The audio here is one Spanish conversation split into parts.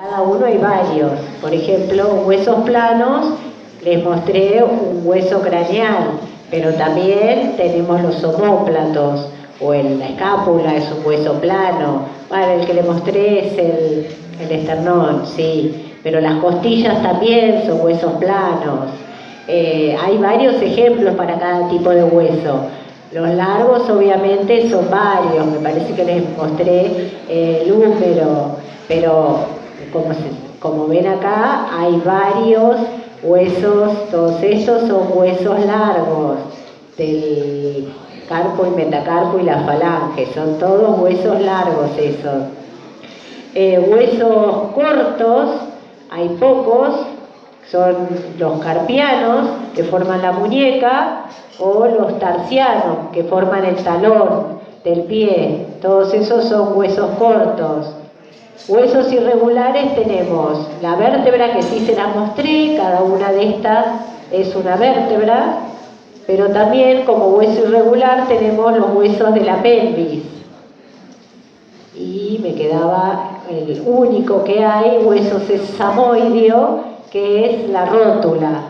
Cada uno hay varios. Por ejemplo, huesos planos, les mostré un hueso craneal, pero también tenemos los omóplatos, o la escápula es un hueso plano. Bueno, el que le mostré es el esternón, sí, pero las costillas también son huesos planos. Hay varios ejemplos para cada tipo de hueso. Los largos obviamente son varios, me parece que les mostré el húmero, pero como ven acá hay varios huesos, todos estos son huesos largos del carpo y metacarpo y la falange, son todos huesos largos esos. Huesos cortos, hay pocos, son los carpianos que forman la muñeca o los tarsianos que forman el talón del pie, todos esos son huesos cortos. Huesos irregulares tenemos la vértebra que sí se la mostré, cada una de estas es una vértebra, pero también como hueso irregular tenemos los huesos de la pelvis. Y me quedaba el único que hay, hueso sesamoideo, que es la rótula,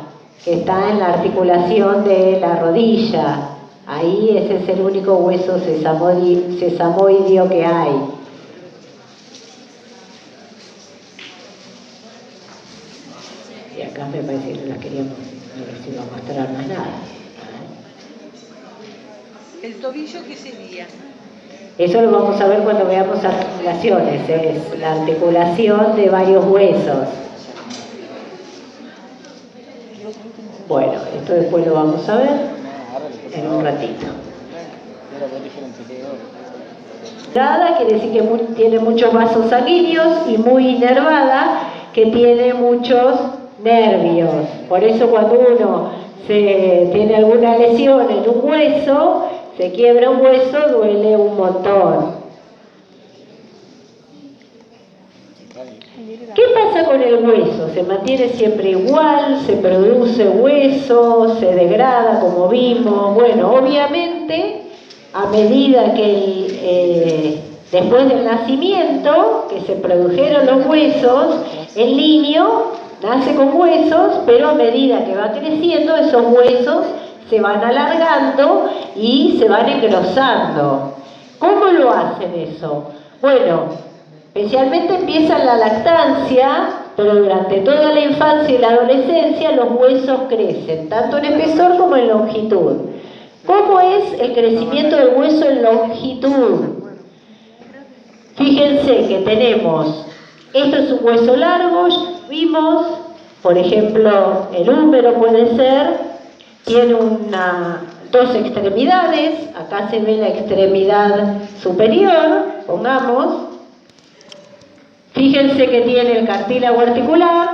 que está en la articulación de la rodilla. Ahí ese es el único hueso sesamoideo que hay. Y acá me parece que no la queríamos, no les iba a mostrar más nada. ¿El tobillo qué sería? Eso lo vamos a ver cuando veamos articulaciones, es la articulación de varios huesos. Bueno, esto después lo vamos a ver en un ratito. Inervada quiere decir que tiene muchos vasos sanguíneos, y muy inervada que tiene muchos nervios. Por eso cuando uno tiene alguna lesión en un hueso, se quiebra un hueso, duele un montón. ¿Qué pasa con el hueso? ¿Se mantiene siempre igual? ¿Se produce hueso? ¿Se degrada como vimos? Bueno, obviamente, a medida que después del nacimiento, que se produjeron los huesos, el niño nace con huesos, pero a medida que va creciendo, esos huesos se van alargando y se van engrosando. ¿Cómo lo hacen eso? Bueno, especialmente empieza en la lactancia, pero durante toda la infancia y la adolescencia los huesos crecen, tanto en espesor como en longitud. ¿Cómo es el crecimiento del hueso en longitud? Fíjense que tenemos, esto es un hueso largo, vimos, por ejemplo, el húmero puede ser, tiene dos extremidades, acá se ve la extremidad superior, pongamos. Fíjense que tiene el cartílago articular,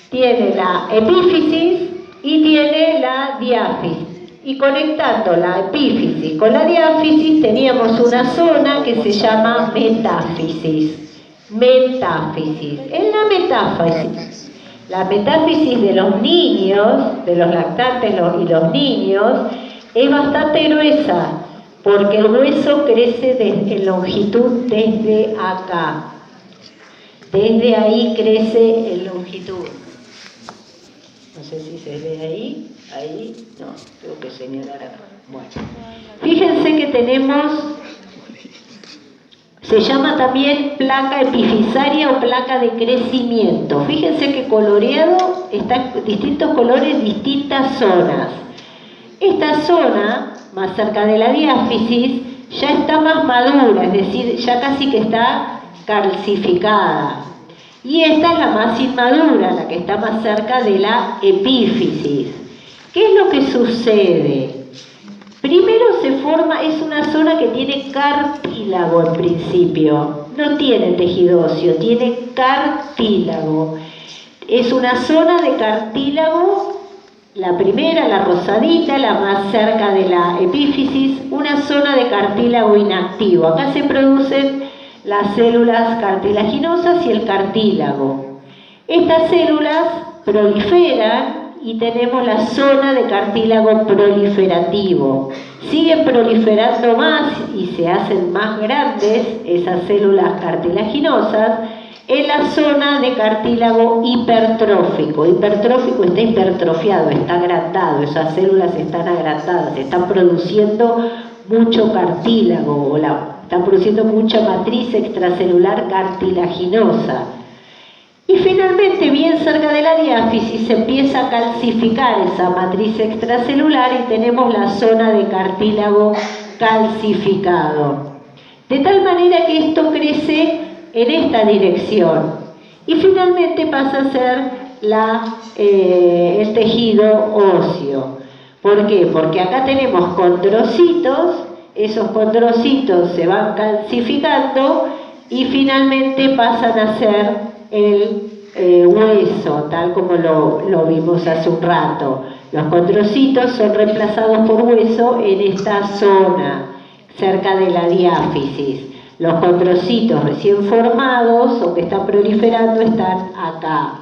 tiene la epífisis y tiene la diáfisis. Y conectando la epífisis con la diáfisis teníamos una zona que se llama metáfisis. Metáfisis. En la metáfisis de los niños, de los lactantes y los niños, es bastante gruesa, porque el hueso crece en longitud desde acá. Desde ahí crece en longitud. No sé si se ve ahí. Ahí, no, tengo que señalar acá. Bueno, fíjense que tenemos, se llama también placa epifisaria o placa de crecimiento. Fíjense que coloreado está distintos colores, distintas zonas. Esta zona, más cerca de la diáfisis, ya está más madura, es decir, ya casi que está calcificada. Y esta es la más inmadura, la que está más cerca de la epífisis. ¿Qué es lo que sucede? Primero se forma, es una zona que tiene cartílago en principio, no tiene tejido óseo, tiene cartílago. Es una zona de cartílago, la primera, la rosadita, la más cerca de la epífisis, una zona de cartílago inactivo. Acá se producen las células cartilaginosas y el cartílago. Estas células proliferan y tenemos la zona de cartílago proliferativo. Siguen proliferando más y se hacen más grandes esas células cartilaginosas en la zona de cartílago hipertrófico. Hipertrófico está hipertrofiado, está agrandado, esas células están agrandadas, están produciendo mucho cartílago, están produciendo mucha matriz extracelular cartilaginosa. Y finalmente, bien cerca de la diáfisis, se empieza a calcificar esa matriz extracelular y tenemos la zona de cartílago calcificado. De tal manera que esto crece en esta dirección y finalmente pasa a ser el tejido óseo. ¿Por qué? Porque acá tenemos condrocitos, esos condrocitos se van calcificando y finalmente pasan a ser el hueso, tal como lo vimos hace un rato. Los condrocitos son reemplazados por hueso en esta zona, cerca de la diáfisis. Los condrocitos recién formados o que están proliferando están acá.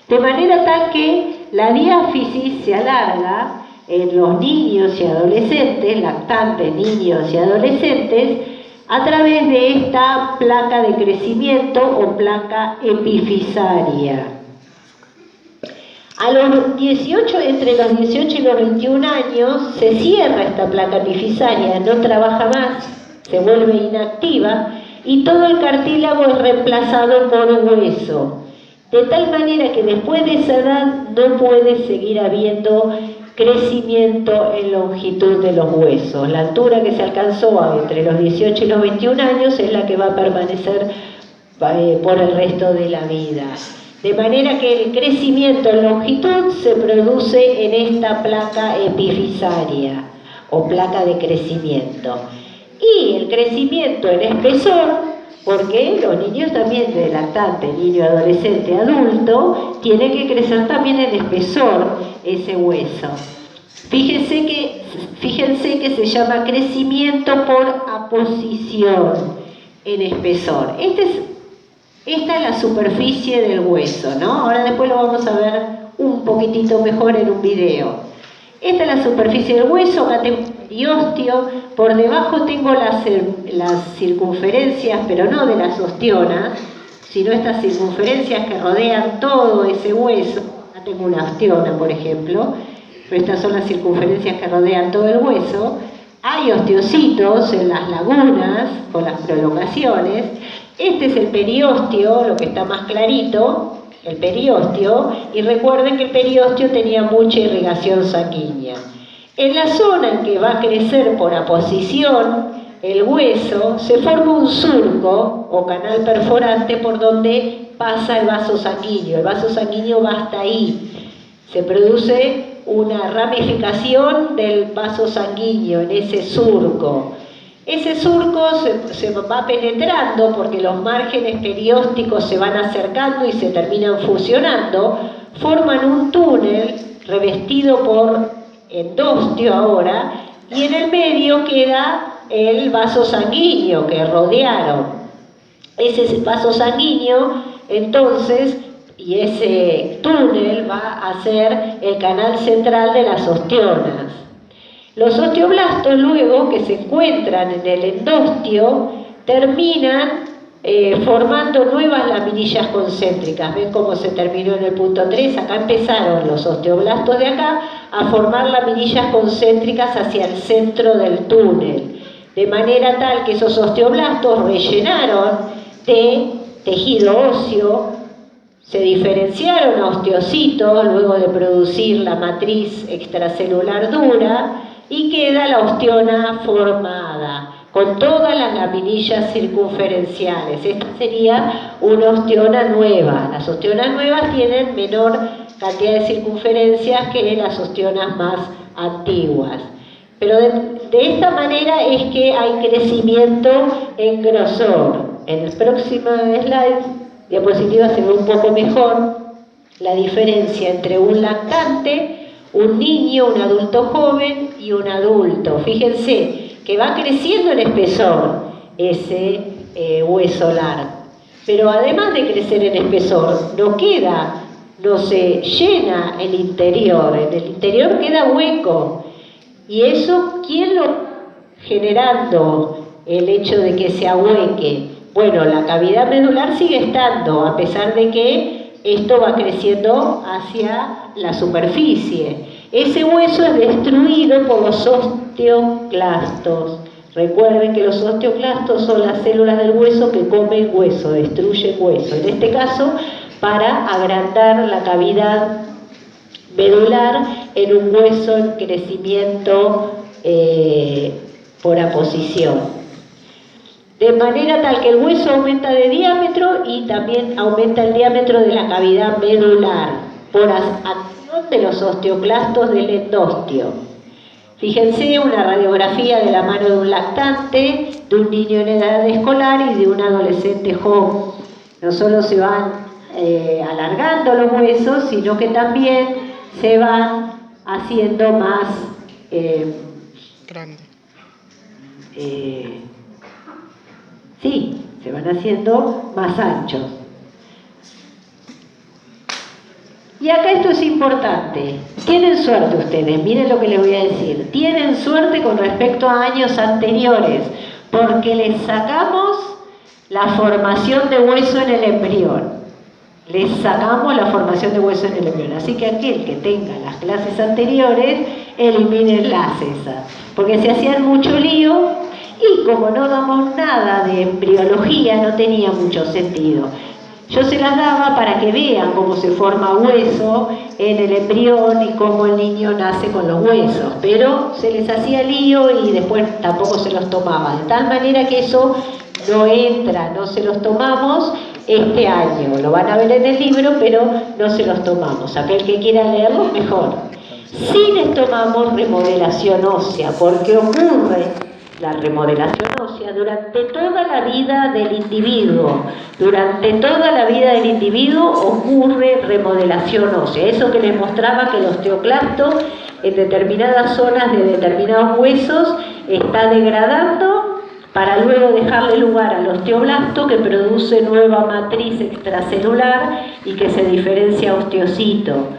De manera tal que la diáfisis se alarga en los niños y adolescentes, lactantes niños y adolescentes, a través de esta placa de crecimiento o placa epifisaria. Entre los 18 y los 21 años se cierra esta placa epifisaria, no trabaja más, se vuelve inactiva y todo el cartílago es reemplazado por hueso. De tal manera que después de esa edad no puede seguir habiendo crecimiento en longitud de los huesos. La altura que se alcanzó entre los 18 y los 21 años es la que va a permanecer por el resto de la vida. De manera que el crecimiento en longitud se produce en esta placa epifisaria o placa de crecimiento. Y el crecimiento en espesor, porque los niños también de lactante, niño, adolescente, adulto, tiene que crecer también en espesor ese hueso. Fíjense que se llama crecimiento por aposición en espesor. Esta es la superficie del hueso, ¿no? Ahora después lo vamos a ver un poquitito mejor en un video. Esta es la superficie del hueso, acá tengo el periósteo, por debajo tengo las circunferencias, pero no de las ostionas, sino estas circunferencias que rodean todo ese hueso. Acá tengo una ostiona, por ejemplo, pero estas son las circunferencias que rodean todo el hueso. Hay osteocitos en las lagunas, con las prolongaciones. Este es el periósteo, lo que está más clarito, el periósteo, y recuerden que el periósteo tenía mucha irrigación sanguínea. En la zona en que va a crecer por aposición el hueso, se forma un surco o canal perforante por donde pasa el vaso sanguíneo. El vaso sanguíneo va hasta ahí. Se produce una ramificación del vaso sanguíneo en ese surco. Ese surco se va penetrando porque los márgenes periósticos se van acercando y se terminan fusionando, forman un túnel revestido por endostio ahora, y en el medio queda el vaso sanguíneo que rodearon. Ese vaso sanguíneo, entonces, y ese túnel va a ser el canal central de las ostionas. Los osteoblastos luego, que se encuentran en el endostio, terminan formando nuevas laminillas concéntricas. ¿Ven cómo se terminó en el punto 3? Acá empezaron los osteoblastos de acá a formar laminillas concéntricas hacia el centro del túnel, de manera tal que esos osteoblastos rellenaron de tejido óseo, se diferenciaron a osteocitos luego de producir la matriz extracelular dura y queda la ostiona formada con todas las laminillas circunferenciales. Esta sería una ostiona nueva. Las ostionas nuevas tienen menor cantidad de circunferencias que las ostionas más antiguas. Pero de esta manera es que hay crecimiento en grosor. En el próximo diapositiva se ve un poco mejor la diferencia entre un lactante, un niño, un adulto joven y un adulto. Fíjense que va creciendo en espesor ese hueso largo. Pero además de crecer en espesor, no se llena el interior. En el interior queda hueco. Y eso, ¿quién lo va generando el hecho de que se ahueque? Bueno, la cavidad medular sigue estando, a pesar de que esto va creciendo hacia la superficie. Ese hueso es destruido por los osteoclastos. Recuerden que los osteoclastos son las células del hueso que comen hueso, destruyen hueso. En este caso, para agrandar la cavidad medular en un hueso en crecimiento por aposición. De manera tal que el hueso aumenta de diámetro y también aumenta el diámetro de la cavidad medular por acción de los osteoclastos del endostio. Fíjense una radiografía de la mano de un lactante, de un niño en edad escolar y de un adolescente joven. No solo se van alargando los huesos, sino que también se van haciendo más grande. Sí, se van haciendo más anchos. Y acá esto es importante. Tienen suerte ustedes, miren lo que les voy a decir. Tienen suerte con respecto a años anteriores, porque les sacamos la formación de hueso en el embrión. Les sacamos la formación de hueso en el embrión. Así que aquel que tenga las clases anteriores, elimínenlas esas. Porque se hacían mucho lío y como no damos nada de embriología, no tenía mucho sentido. Yo se las daba para que vean cómo se forma hueso en el embrión y cómo el niño nace con los huesos, pero se les hacía lío y después tampoco se los tomaba, de tal manera que eso no entra, no se los tomamos este año. Lo van a ver en el libro, pero no se los tomamos. Aquel que quiera leerlo, mejor. Sí les tomamos remodelación ósea, porque ocurre la remodelación ósea durante toda la vida del individuo. Durante toda la vida del individuo ocurre remodelación ósea. Eso que les mostraba que el osteoclasto en determinadas zonas de determinados huesos está degradando para luego dejarle lugar al osteoblasto que produce nueva matriz extracelular y que se diferencia a osteocito.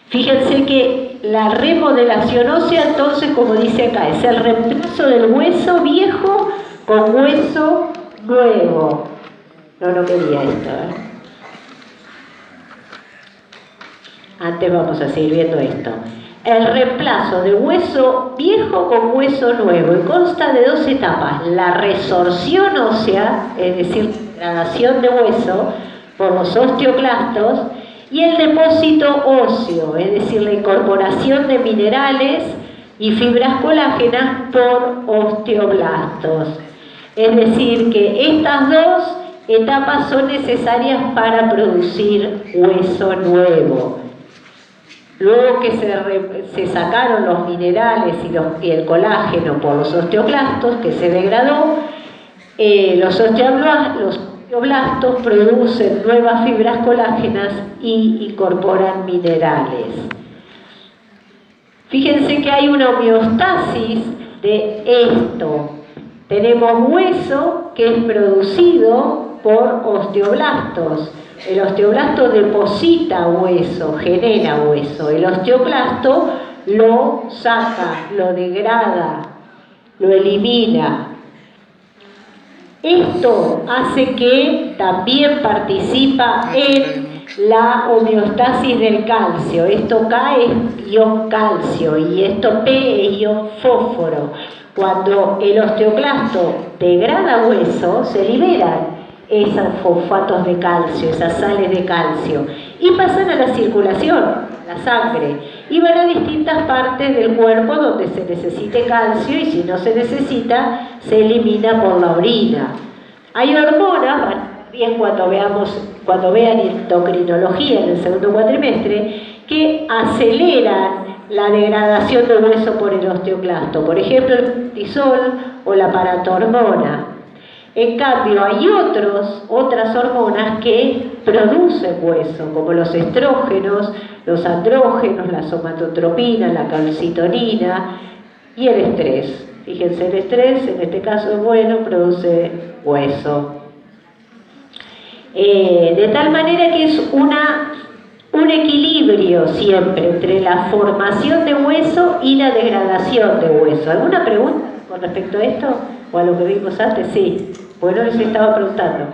Fíjense que la remodelación ósea, entonces, como dice acá, es el reemplazo del hueso viejo con hueso nuevo. No quería esto, Antes vamos a seguir viendo esto. El reemplazo de hueso viejo con hueso nuevo y consta de dos etapas: la resorción ósea, es decir, degradación de hueso por los osteoclastos, y el depósito óseo, es decir, la incorporación de minerales y fibras colágenas por osteoblastos. Es decir, que estas dos etapas son necesarias para producir hueso nuevo. Luego que se sacaron los minerales y el colágeno por los osteoclastos, que se degradó, los osteoblastos producen nuevas fibras colágenas y incorporan minerales. Fíjense que hay una homeostasis de esto. Tenemos hueso que es producido por osteoblastos. El osteoblasto deposita hueso, genera hueso. El osteoclasto lo saca, lo degrada, lo elimina. Esto hace que también participa en la homeostasis del calcio. Esto K es ion calcio y esto P es ion fósforo. Cuando el osteoclasto degrada hueso, se liberan esos fosfatos de calcio, esas sales de calcio, y pasan a la circulación, a la sangre, y van a distintas partes del cuerpo donde se necesite calcio, y si no se necesita, se elimina por la orina. Hay hormonas, bien cuando vean endocrinología en el segundo cuatrimestre, que aceleran la degradación de hueso por el osteoclasto, por ejemplo el cortisol o la paratormona. En cambio, hay otras hormonas que producen hueso, como los estrógenos, los andrógenos, la somatotropina, la calcitonina y el estrés. Fíjense, el estrés, en este caso es bueno, produce hueso. De tal manera que es un equilibrio siempre entre la formación de hueso y la degradación de hueso. ¿Alguna pregunta con respecto a esto? ¿O a lo que vimos antes? Sí. Bueno, les estaba preguntando.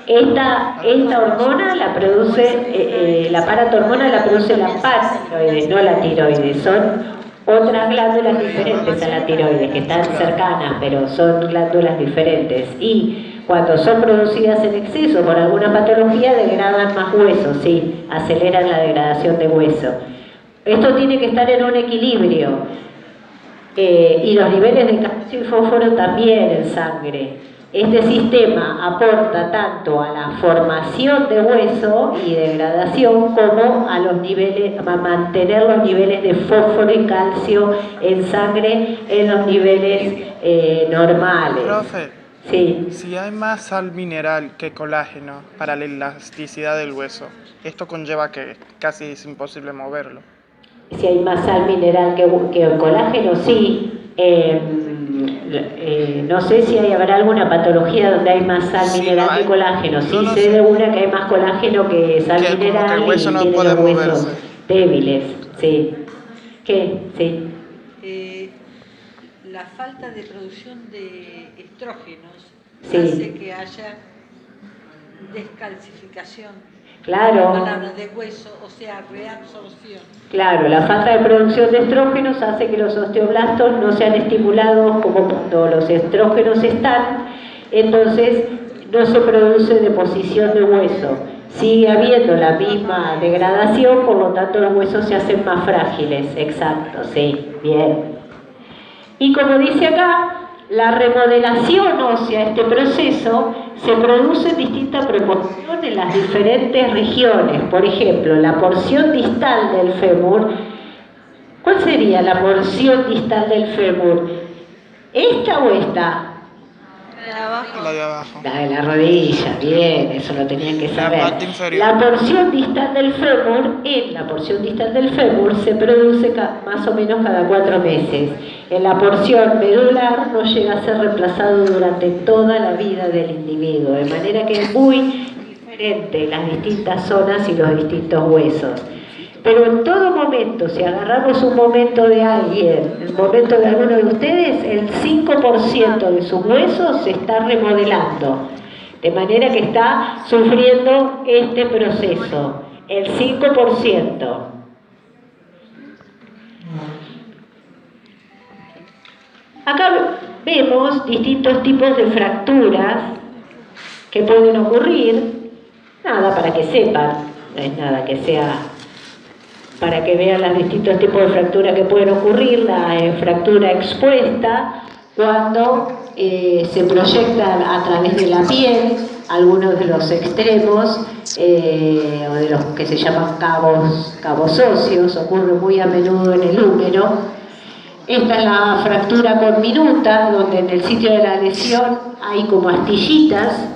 Esta hormona la produce, la paratormona la produce la paratiroides, no la tiroides. Son otras glándulas diferentes a la tiroides, que están cercanas, pero son glándulas diferentes. Y cuando son producidas en exceso por alguna patología, degradan más hueso, sí, aceleran la degradación de hueso. Esto tiene que estar en un equilibrio. Y los niveles de calcio y fósforo también en sangre. Este sistema aporta tanto a la formación de hueso y degradación como a los niveles, a mantener los niveles de fósforo y calcio en sangre en los niveles normales. Profe, sí. Si hay más sal mineral que colágeno para la elasticidad del hueso, esto conlleva que casi es imposible moverlo. Si hay más sal mineral que el colágeno, sí. No sé si habrá alguna patología donde hay más sal mineral que colágeno. Sí, sé de una que hay más colágeno que sal mineral como que el hueso y no tiene puede los huesos moverse. débiles. Sí. ¿Qué? Sí. La falta de producción de estrógenos Sí. hace que haya descalcificación. Claro. Palabras de hueso, o sea, reabsorción. Claro, la falta de producción de estrógenos hace que los osteoblastos no sean estimulados como cuando los estrógenos están, entonces no se produce deposición de hueso. Sigue habiendo la misma degradación, por lo tanto los huesos se hacen más frágiles. Exacto, sí, bien. Y como dice acá, la remodelación ósea, este proceso, se produce en distinta proporción en las diferentes regiones. Por ejemplo, la porción distal del fémur. ¿Cuál sería la porción distal del fémur? ¿Esta o esta? La de abajo. La de la rodilla, bien, eso lo tenían que saber. La parte inferior. La porción distal del fémur, en la porción distal del fémur se produce más o menos cada 4 meses. En la porción medular no llega a ser reemplazado durante toda la vida del individuo, de manera que es muy diferente las distintas zonas y los distintos huesos. Pero en todo momento, si agarramos un momento de alguien, el momento de alguno de ustedes, el 5% de sus huesos se está remodelando. De manera que está sufriendo este proceso. El 5%. Acá vemos distintos tipos de fracturas que pueden ocurrir. Nada para que sepan, no es nada que sea... para que vean los distintos tipos de fracturas que pueden ocurrir. La fractura expuesta, cuando se proyecta a través de la piel algunos de los extremos o de los que se llaman cabos óseos, ocurre muy a menudo en el húmero. Esta es la fractura conminuta, donde en el sitio de la lesión hay como astillas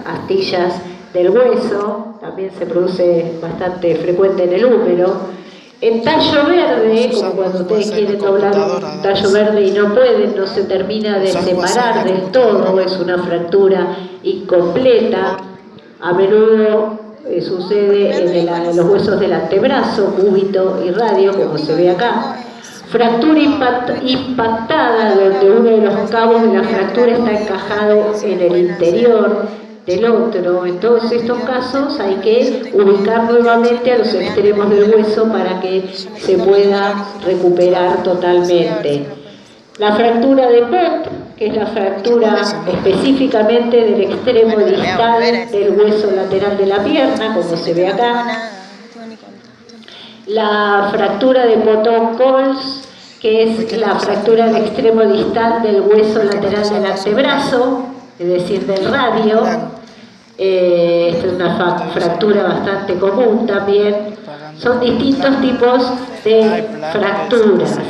del hueso, también se produce bastante frecuente en el húmero. En tallo verde, como cuando ustedes quieren doblar un tallo verde y no pueden, no se termina de separar del todo, es una fractura incompleta. A menudo sucede en los huesos del antebrazo, cúbito y radio, como se ve acá. Fractura impactada, donde uno de los cabos de la fractura está encajado en el interior del otro. En todos estos casos hay que ubicar nuevamente a los extremos del hueso para que se pueda recuperar totalmente. La fractura de Pott, que es la fractura específicamente del extremo distal del hueso lateral de la pierna, como se ve acá. La fractura de Poton-Coles, que es la fractura del extremo distal del hueso lateral del antebrazo, es decir, del radio. Esta es una fractura bastante común también. Son distintos tipos de fracturas.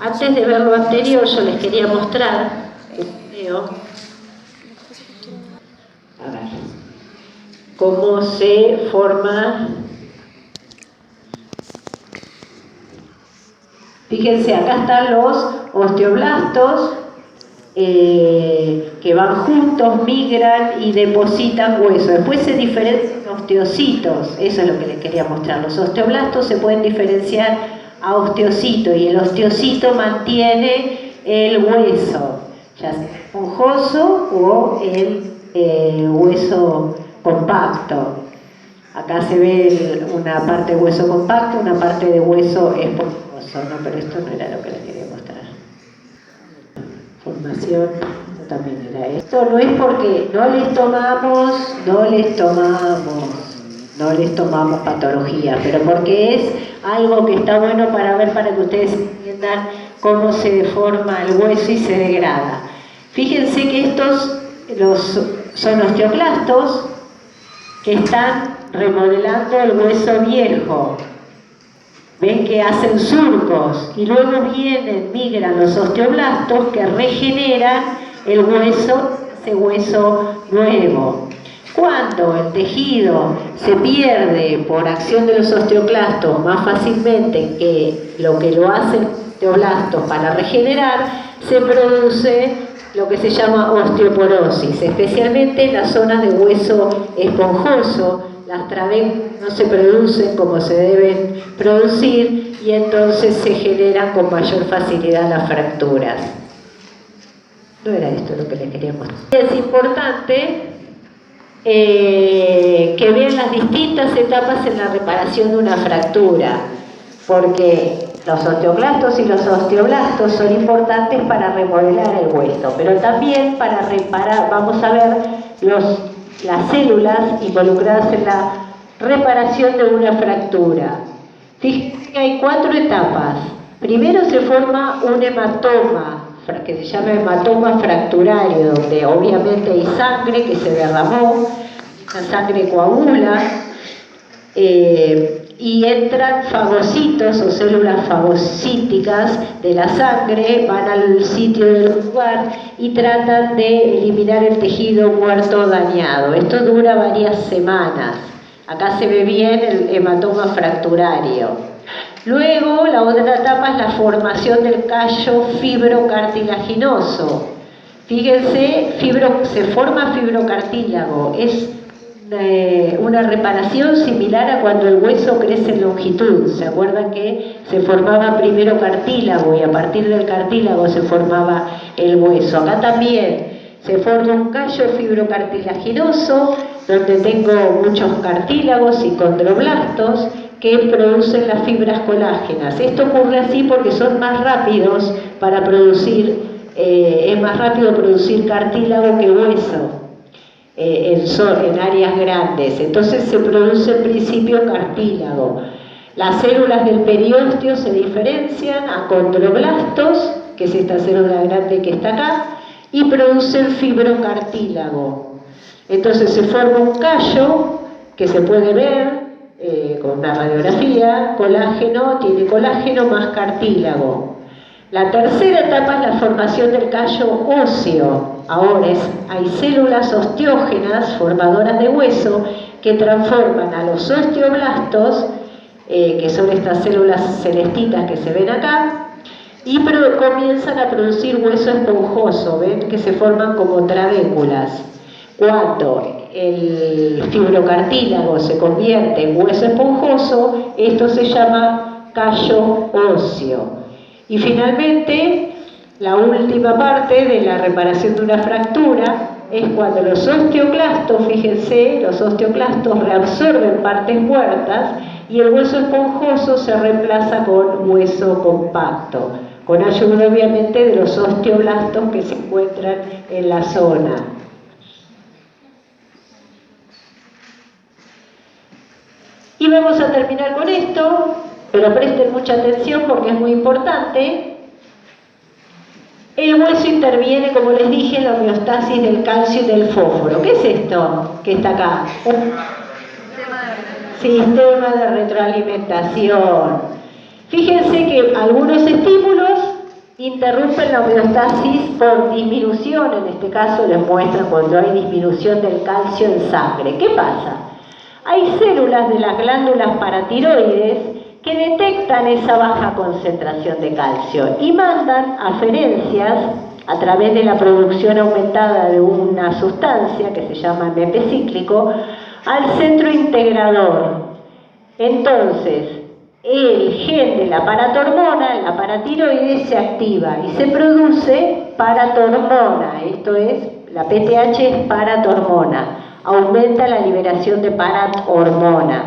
Antes de ver lo anterior, yo les quería mostrar un video. A ver, cómo se forma. Fíjense, acá están los osteoblastos que van juntos, migran y depositan hueso. Después se diferencian osteocitos, eso es lo que les quería mostrar. Los osteoblastos se pueden diferenciar a osteocito y el osteocito mantiene el hueso, ya sea esponjoso o el hueso compacto. Acá se ve una parte de hueso compacto, una parte de hueso esponjoso, ¿no? Pero esto no era lo que les quería mostrar. Formación, esto también era esto. No es porque no les tomamos patología, pero porque es algo que está bueno para ver, para que ustedes entiendan cómo se deforma el hueso y se degrada. Fíjense que estos son osteoclastos que están remodelando el hueso viejo. Ven que hacen surcos y luego migran los osteoblastos que regeneran el hueso, ese hueso nuevo. Cuando el tejido se pierde por acción de los osteoclastos más fácilmente que lo hacen los osteoblastos para regenerar, se produce lo que se llama osteoporosis, especialmente en las zonas de hueso esponjoso. Las trabéculas no se producen como se deben producir y entonces se generan con mayor facilidad las fracturas. No era esto lo que les quería mostrar. Es importante que vean las distintas etapas en la reparación de una fractura, porque los osteoclastos y los osteoblastos son importantes para remodelar el hueso, pero también para reparar. Vamos a ver las células involucradas en la reparación de una fractura. Fíjense que hay 4 etapas. Primero se forma un hematoma, que se llama hematoma fracturario, donde obviamente hay sangre que se derramó, la sangre coagula, y entran fagocitos o células fagocíticas de la sangre, van al sitio del lugar y tratan de eliminar el tejido muerto dañado. Esto dura varias semanas. Acá se ve bien el hematoma fracturario. Luego, la otra etapa es la formación del callo fibrocartilaginoso. Fíjense, se forma fibrocartílago. Es una reparación similar a cuando el hueso crece en longitud. ¿Se acuerdan que se formaba primero cartílago y a partir del cartílago se formaba el hueso? Acá también se forma un callo fibrocartilaginoso donde tengo muchos cartílagos y condroblastos que producen las fibras colágenas. Esto ocurre así porque son más rápidos para producir, es más rápido producir cartílago que hueso. En áreas grandes, entonces se produce en principio cartílago. Las células del periósteo se diferencian a condroblastos, que es esta célula grande que está acá, y producen fibrocartílago. Entonces se forma un callo que se puede ver con una radiografía, colágeno, tiene colágeno más cartílago. La tercera etapa es la formación del callo óseo. Ahora hay células osteógenas, formadoras de hueso, que transforman a los osteoblastos, que son estas células celestitas que se ven acá, y comienzan a producir hueso esponjoso. Ven que se forman como trabéculas. Cuando el fibrocartílago se convierte en hueso esponjoso, esto se llama callo óseo. Y finalmente, la última parte de la reparación de una fractura es cuando los osteoclastos, fíjense, los osteoclastos reabsorben partes muertas y el hueso esponjoso se reemplaza con hueso compacto, con ayuda obviamente de los osteoblastos que se encuentran en la zona. Y vamos a terminar con esto, pero presten mucha atención porque es muy importante. El hueso interviene, como les dije, en la homeostasis del calcio y del fósforo. ¿Qué es esto que está acá? Un sistema de retroalimentación. Fíjense que algunos estímulos interrumpen la homeostasis por disminución. En este caso les muestra cuando hay disminución del calcio en sangre. ¿Qué pasa? Hay células de las glándulas paratiroides que detectan esa baja concentración de calcio y mandan aferencias a través de la producción aumentada de una sustancia que se llama MP cíclico, al centro integrador. Entonces, el gen de la paratormona, la paratiroides, se activa y se produce paratormona. Esto es, la PTH es paratormona. Aumenta la liberación de paratormona.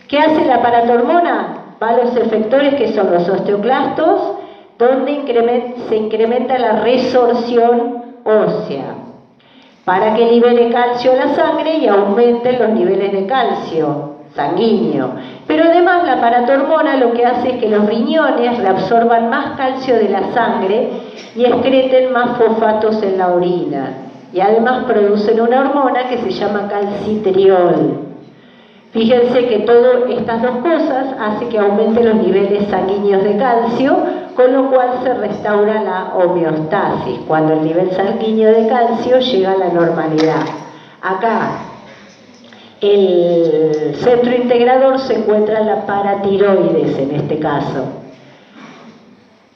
¿Qué hace la paratormona? Va a los efectores que son los osteoclastos, donde se incrementa la resorción ósea, para que libere calcio a la sangre y aumenten los niveles de calcio sanguíneo. Pero además la paratormona lo que hace es que los riñones reabsorban más calcio de la sangre y excreten más fosfatos en la orina. Y además producen una hormona que se llama calcitriol. Fíjense que todas estas dos cosas hacen que aumenten los niveles sanguíneos de calcio, con lo cual se restaura la homeostasis, cuando el nivel sanguíneo de calcio llega a la normalidad. Acá, el centro integrador se encuentra en la paratiroides en este caso.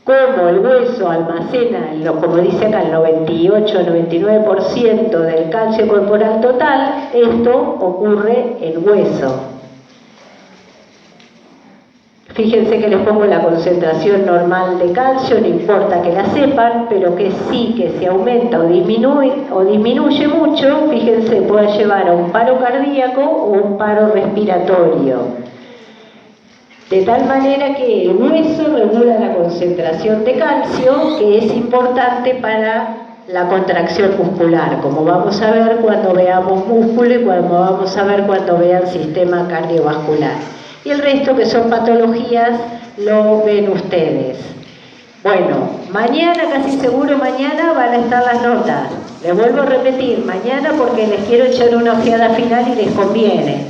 Como el hueso almacena, como dice acá, el 98-99% del calcio corporal total, esto ocurre en hueso. Fíjense que les pongo la concentración normal de calcio, no importa que la sepan, pero que sí que si aumenta o disminuye mucho, fíjense, puede llevar a un paro cardíaco o un paro respiratorio. De tal manera que el hueso regula la concentración de calcio, que es importante para la contracción muscular, como vamos a ver cuando veamos músculo y como vamos a ver cuando vean sistema cardiovascular. Y el resto, que son patologías, lo ven ustedes. Bueno, mañana, casi seguro mañana van a estar las notas. Les vuelvo a repetir, mañana, porque les quiero echar una ojeada final y les conviene.